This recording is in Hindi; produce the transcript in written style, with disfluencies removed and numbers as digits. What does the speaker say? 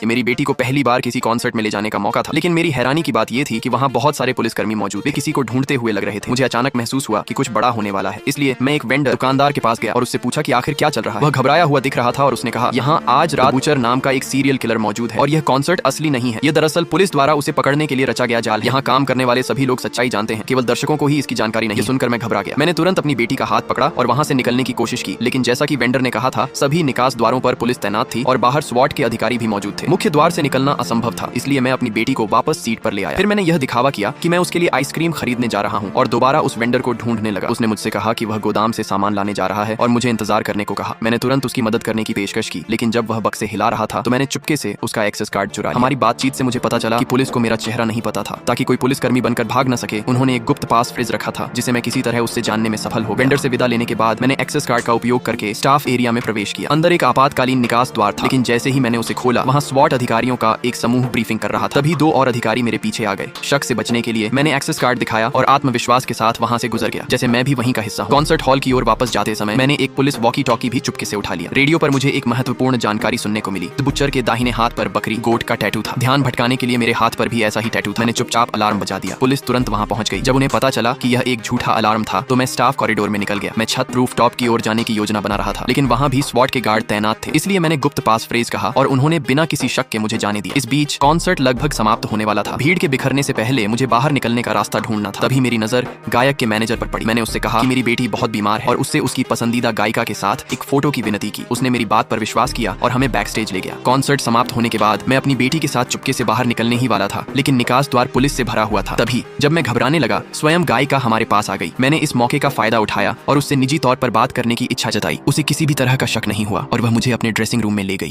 ये मेरी बेटी को पहली बार किसी कॉन्सर्ट में ले जाने का मौका था, लेकिन मेरी हैरानी की बात ये थी कि वहाँ बहुत सारे पुलिसकर्मी मौजूद थे, किसी को ढूंढते हुए लग रहे थे। मुझे अचानक महसूस हुआ कि कुछ बड़ा होने वाला है, इसलिए मैं एक वेंडर दुकानदार के पास गया और उससे पूछा कि आखिर क्या चल रहा है। वह घबराया हुआ दिख रहा था और उसने कहा, यहाँ आज रात बूचर नाम का एक सीरियल किलर मौजूद है और यह कॉन्सर्ट असली नहीं है। यह दरअसल पुलिस द्वारा उसे पकड़ने के लिए रचा गया जाल। यहाँ काम करने वाले सभी लोग सच्चाई जानते हैं, केवल दर्शकों को ही इसकी जानकारी नहीं। सुनकर मैं घबरा गया। मैंने तुरंत अपनी बेटी का हाथ पकड़ा और वहाँ से निकलने की कोशिश की, लेकिन जैसा कि वेंडर ने कहा था, सभी निकास द्वारों पर पुलिस तैनात थी और बाहर स्वॉट के अधिकारी भी मौजूद थे। मुख्य द्वार से निकलना असंभव था, इसलिए मैं अपनी बेटी को वापस सीट पर ले आया। फिर मैंने यह दिखावा किया कि मैं उसके लिए आइसक्रीम खरीदने जा रहा हूँ और दोबारा उस वेंडर को ढूंढने लगा। उसने मुझसे कहा कि वह गोदाम से सामान लाने जा रहा है और मुझे इंतजार करने को कहा। मैंने तुरंत उसकी मदद करने की पेशकश की, लेकिन जब वह बक्से हिला रहा था तो मैंने चुपके से उसका एक्सेस कार्ड चुरा लिया। हमारी बातचीत से मुझे पता चला कि पुलिस को मेरा चेहरा नहीं पता था। ताकि कोई पुलिसकर्मी बनकर भाग न सके, उन्होंने एक गुप्त पास फ्रेज रखा था जिसे मैं किसी तरह उससे जानने में सफल हो गया। वेंडर से विदा लेने के बाद मैंने एक्सेस कार्ड का उपयोग करके स्टाफ एरिया में प्रवेश किया। अंदर एक आपातकालीन निकास द्वार था, लेकिन जैसे ही मैंने उसे खोला, वहाँ स्वॉट अधिकारियों का एक समूह ब्रीफिंग कर रहा था। तभी 2 और अधिकारी मेरे पीछे आ गए। शक से बचने के लिए मैंने एक्सेस कार्ड दिखाया और आत्मविश्वास के साथ वहाँ से गुजर गया, जैसे मैं भी वहीं का हिस्सा हूँ। कॉन्सर्ट हॉल की ओर वापस जाते समय मैंने एक पुलिस वॉकी टॉकी भी चुपके से उठा लिया। रेडियो पर मुझे एक महत्वपूर्ण जानकारी सुनने को मिली। बुच्चर के दाहिने हाथ पर बकरी गोट का टैटू था। ध्यान भटकाने के लिए मेरे हाथ पर भी ऐसा ही टैटू था। मैंने चुपचाप अलार्म बजा दिया। पुलिस तुरंत वहाँ पहुंच गई। जब उन्हें पता चला कि यह एक झूठा अलार्म था तो मैं स्टाफ कॉरिडोर में निकल गया। मैं छत रूफ टॉप की ओर जाने की योजना बना रहा था, लेकिन वहाँ भी स्वॉट के गार्ड तैनात थे, इसलिए मैंने गुप्त पास फ्रेज कहा और उन्होंने बिना किसी शक के मुझे जाने दिया। इस बीच कॉन्सर्ट लगभग समाप्त होने वाला था। भीड़ के बिखरने से पहले मुझे बाहर निकलने का रास्ता ढूंढना था। तभी मेरी नजर गायक के मैनेजर पर पड़ी। मैंने उससे कहा कि मेरी बेटी बहुत बीमार है और उससे उसकी पसंदीदा गायिका के साथ एक फोटो की विनती की। उसने मेरी बात पर विश्वास किया और हमें बैक स्टेज ले गया। कॉन्सर्ट समाप्त होने के बाद मैं अपनी बेटी के साथ चुपके से बाहर निकलने ही वाला था, लेकिन निकास द्वार पुलिस से भरा हुआ था। तभी जब मैं घबराने लगा, स्वयं गायिका हमारे पास आ गई। मैंने इस मौके का फायदा उठाया और उससे निजी तौर पर बात करने की इच्छा जताई। उसे किसी भी तरह का शक नहीं हुआ और वह मुझे अपने ड्रेसिंग रूम में ले गई।